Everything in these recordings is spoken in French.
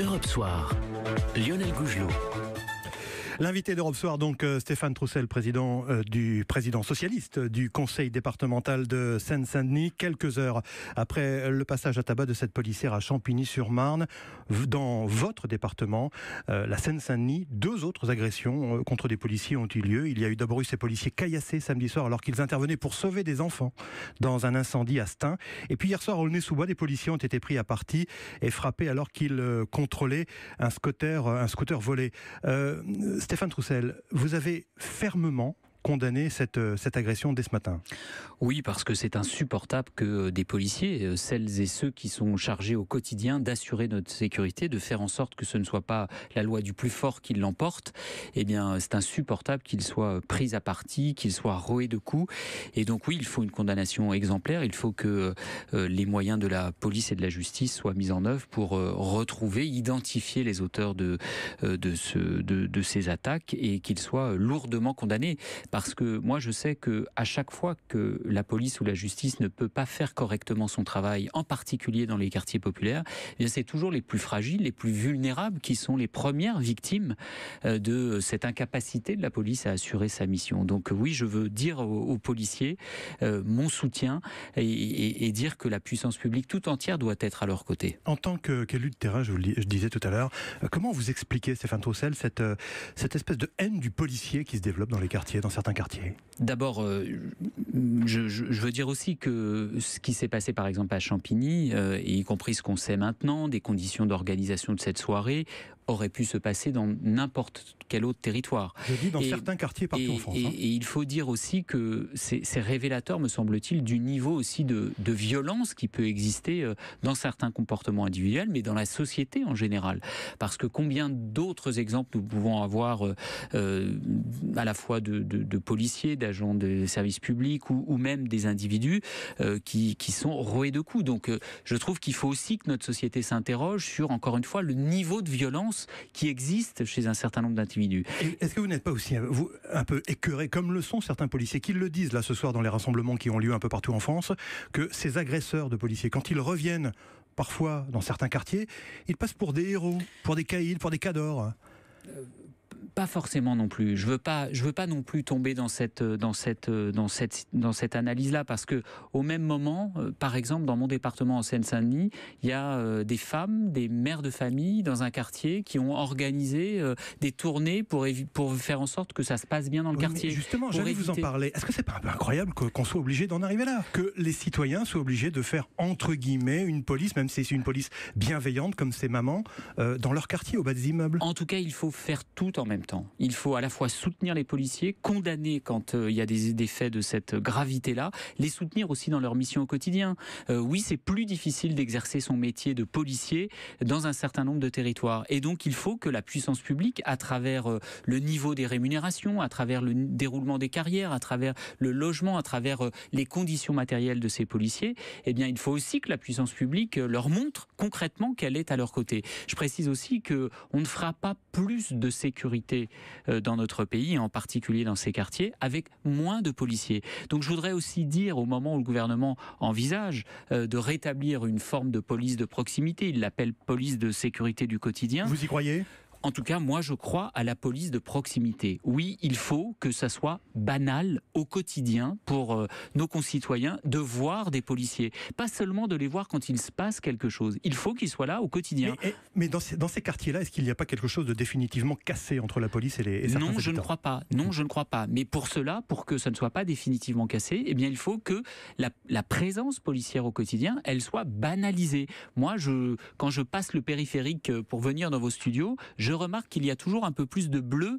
Europe Soir, Lionel Gougelot. L'invité d'Europe Soir, donc Stéphane Troussel, président socialiste du conseil départemental de Seine-Saint-Denis, quelques heures après le passage à tabac de cette policière à Champigny-sur-Marne. Dans votre département, la Seine-Saint-Denis, 2 autres agressions contre des policiers ont eu lieu. Il y a eu d'abord ces policiers caillassés samedi soir alors qu'ils intervenaient pour sauver des enfants dans un incendie à Stein. Et puis hier soir, au Aulnay-sous-Bois, des policiers ont été pris à partie et frappés alors qu'ils contrôlaient un scooter volé. Stéphane Troussel, vous avez fermement condamné cette agression dès ce matin. Oui, parce que c'est insupportable que des policiers, celles et ceux qui sont chargés au quotidien d'assurer notre sécurité, de faire en sorte que ce ne soit pas la loi du plus fort qui l'emporte, eh bien c'est insupportable qu'ils soient pris à partie, qu'ils soient roués de coups. Et donc oui, il faut une condamnation exemplaire, il faut que les moyens de la police et de la justice soient mis en œuvre pour retrouver, identifier les auteurs de ces attaques et qu'ils soient lourdement condamnés. Parce que moi, je sais que à chaque fois que la police ou la justice ne peut pas faire correctement son travail, en particulier dans les quartiers populaires, eh bien c'est toujours les plus fragiles, les plus vulnérables qui sont les premières victimes de cette incapacité de la police à assurer sa mission. Donc oui, je veux dire aux policiers mon soutien et dire que la puissance publique tout entière doit être à leur côté. En tant qu'élu de terrain, je disais tout à l'heure, comment vous expliquez, Stéphane Troussel, cette espèce de haine du policier qui se développe dans les quartiers, dans certains quartiers? D'abord, je veux dire aussi que ce qui s'est passé par exemple à Champigny, et y compris ce qu'on sait maintenant, des conditions d'organisation de cette soirée, aurait pu se passer dans n'importe quel autre territoire. Je dis dans certains quartiers partout en France. Et il faut dire aussi que c'est révélateur, me semble-t-il, du niveau aussi de violence qui peut exister dans certains comportements individuels, mais dans la société en général. Parce que combien d'autres exemples nous pouvons avoir à la fois de policiers, d'agents des services publics ou même des individus qui sont roués de coups. Donc je trouve qu'il faut aussi que notre société s'interroge sur, encore une fois, le niveau de violence qui existe chez un certain nombre d'individus. Est-ce que vous n'êtes pas aussi un peu écœuré, comme le sont certains policiers, qui le disent là ce soir dans les rassemblements qui ont lieu un peu partout en France, que ces agresseurs de policiers, quand ils reviennent parfois dans certains quartiers, ils passent pour des héros, pour des caïds, pour des cadors? Pas forcément non plus. Je veux pas non plus tomber dans cette analyse-là, parce que au même moment, par exemple, dans mon département en Seine-Saint-Denis, il y a des femmes, des mères de famille dans un quartier qui ont organisé des tournées pour faire en sorte que ça se passe bien dans le quartier. Justement, j'allais vous en parler. Est-ce que c'est pas un peu incroyable qu'on soit obligé d'en arriver là, que les citoyens soient obligés de faire entre guillemets une police, même si c'est une police bienveillante comme ces mamans, dans leur quartier, au bas des immeubles? En tout cas, il faut faire tout en même temps. Il faut à la fois soutenir les policiers, condamner quand il y a des faits de cette gravité-là, les soutenir aussi dans leur mission au quotidien. Oui, c'est plus difficile d'exercer son métier de policier dans un certain nombre de territoires. Et donc, il faut que la puissance publique, à travers le niveau des rémunérations, à travers le déroulement des carrières, à travers le logement, à travers les conditions matérielles de ces policiers, eh bien, il faut aussi que la puissance publique leur montre concrètement qu'elle est à leur côté. Je précise aussi qu'on ne fera pas plus de sécurité dans notre pays, en particulier dans ces quartiers, avec moins de policiers. Donc je voudrais aussi dire, au moment où le gouvernement envisage de rétablir une forme de police de proximité, il l'appelle police de sécurité du quotidien. Vous y croyez ? En tout cas, moi, je crois à la police de proximité. Oui, il faut que ça soit banal au quotidien pour nos concitoyens de voir des policiers. Pas seulement de les voir quand il se passe quelque chose. Il faut qu'ils soient là au quotidien. Mais dans ces quartiers-là, est-ce qu'il n'y a pas quelque chose de définitivement cassé entre la police et certains habitants ? Non, je ne crois pas. Non, je ne crois pas. Mais pour cela, pour que ça ne soit pas définitivement cassé, eh bien, il faut que la présence policière au quotidien, elle soit banalisée. Moi, quand je passe le périphérique pour venir dans vos studios, je remarque qu'il y a toujours un peu plus de bleu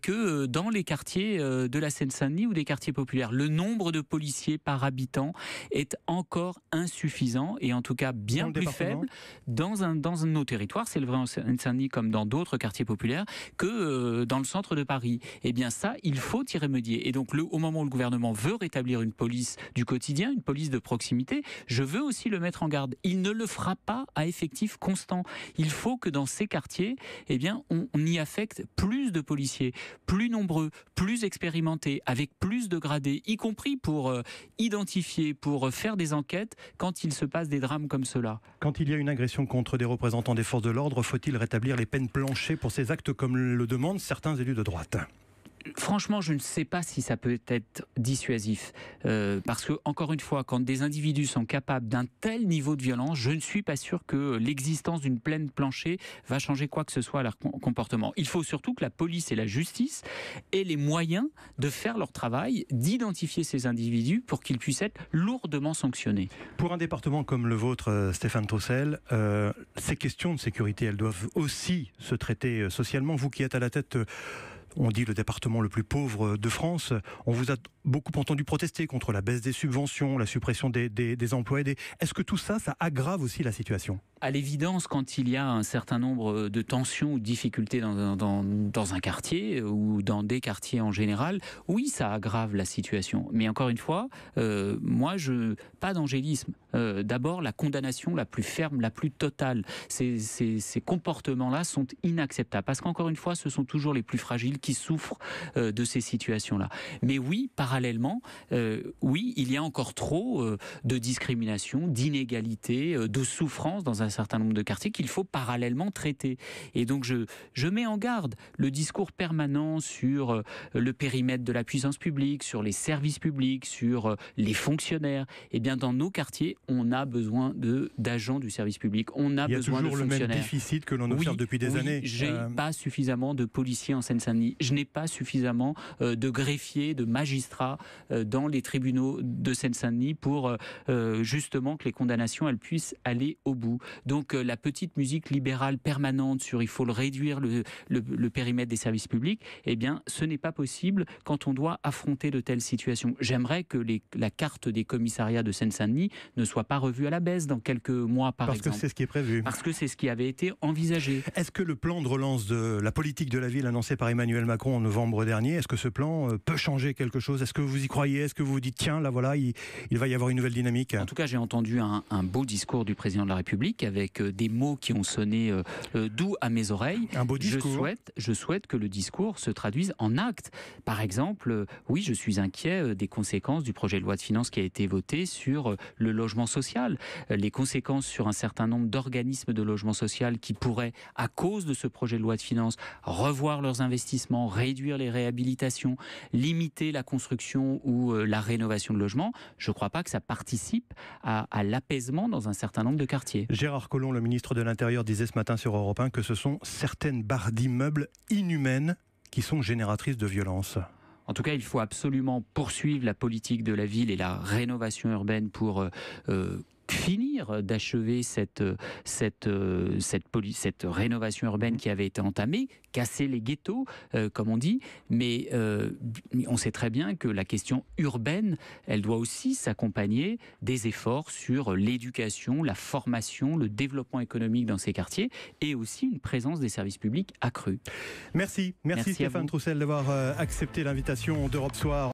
que dans les quartiers de la Seine-Saint-Denis ou des quartiers populaires. Le nombre de policiers par habitant est encore insuffisant et en tout cas bien plus faible dans nos territoires, c'est le vrai en Seine-Saint-Denis comme dans d'autres quartiers populaires, que dans le centre de Paris. Eh bien ça, il faut y remédier. Et donc au moment où le gouvernement veut rétablir une police du quotidien, une police de proximité, je veux aussi le mettre en garde. Il ne le fera pas à effectif constant. Il faut que dans ces quartiers, eh bien, bien, on y affecte plus de policiers, plus nombreux, plus expérimentés, avec plus de gradés, y compris pour identifier, pour faire des enquêtes quand il se passe des drames comme cela. Quand il y a une agression contre des représentants des forces de l'ordre, faut-il rétablir les peines planchées pour ces actes comme le demandent certains élus de droite ? Franchement, je ne sais pas si ça peut être dissuasif. Parce que, encore une fois, quand des individus sont capables d'un tel niveau de violence, je ne suis pas sûr que l'existence d'une peine planchée va changer quoi que ce soit à leur comportement. Il faut surtout que la police et la justice aient les moyens de faire leur travail, d'identifier ces individus pour qu'ils puissent être lourdement sanctionnés. Pour un département comme le vôtre, Stéphane Troussel, ces questions de sécurité, elles doivent aussi se traiter socialement. Vous qui êtes à la tête... On dit le département le plus pauvre de France. On vous a beaucoup entendu protester contre la baisse des subventions, la suppression des emplois aidés. Est-ce que tout ça, ça aggrave aussi la situation ? À l'évidence, quand il y a un certain nombre de tensions ou de difficultés dans un quartier ou dans des quartiers en général, oui, ça aggrave la situation. Mais encore une fois, moi, pas d'angélisme. D'abord, la condamnation la plus ferme, la plus totale. Ces comportements-là sont inacceptables. Parce qu'encore une fois, ce sont toujours les plus fragiles qui souffrent de ces situations-là. Mais oui, parallèlement, oui, il y a encore trop de discrimination, d'inégalité, de souffrance dans un certain nombre de quartiers qu'il faut parallèlement traiter. Et donc, je mets en garde le discours permanent sur le périmètre de la puissance publique, sur les services publics, sur les fonctionnaires. Eh bien, dans nos quartiers, on a besoin d'agents du service public. On a besoin de fonctionnaires. Il y a toujours le même déficit que l'on observe depuis des années. J'ai pas suffisamment de policiers en Seine-Saint-Denis. Je n'ai pas suffisamment de greffiers, de magistrats dans les tribunaux de Seine-Saint-Denis pour justement que les condamnations elles puissent aller au bout. Donc la petite musique libérale permanente sur il faut le réduire le périmètre des services publics, eh bien ce n'est pas possible quand on doit affronter de telles situations. J'aimerais que la carte des commissariats de Seine-Saint-Denis ne soit pas revue à la baisse dans quelques mois par exemple. Parce que c'est ce qui est prévu. Parce que c'est ce qui avait été envisagé. Est-ce que le plan de relance de la politique de la ville annoncé par Emmanuel Macron en novembre dernier, est-ce que ce plan peut changer quelque chose ? Est-ce que vous y croyez ? Est-ce que vous vous dites tiens là voilà il va y avoir une nouvelle dynamique ? En tout cas j'ai entendu un beau discours du président de la République avec des mots qui ont sonné doux à mes oreilles. Un beau discours. Je souhaite que le discours se traduise en actes. Par exemple, oui, je suis inquiet des conséquences du projet de loi de finances qui a été voté sur le logement social. Les conséquences sur un certain nombre d'organismes de logement social qui pourraient, à cause de ce projet de loi de finances, revoir leurs investissements, réduire les réhabilitations, limiter la construction ou la rénovation de logements. Je ne crois pas que ça participe à l'apaisement dans un certain nombre de quartiers. Gérard Collomb, le ministre de l'Intérieur, disait ce matin sur Europe 1 que ce sont certaines barres d'immeubles inhumaines qui sont génératrices de violence. En tout cas, il faut absolument poursuivre la politique de la ville et la rénovation urbaine pour finir d'achever cette rénovation urbaine qui avait été entamée, casser les ghettos, comme on dit, mais on sait très bien que la question urbaine, elle doit aussi s'accompagner des efforts sur l'éducation, la formation, le développement économique dans ces quartiers et aussi une présence des services publics accrue. Merci Stéphane Troussel d'avoir accepté l'invitation d'Europe Soir.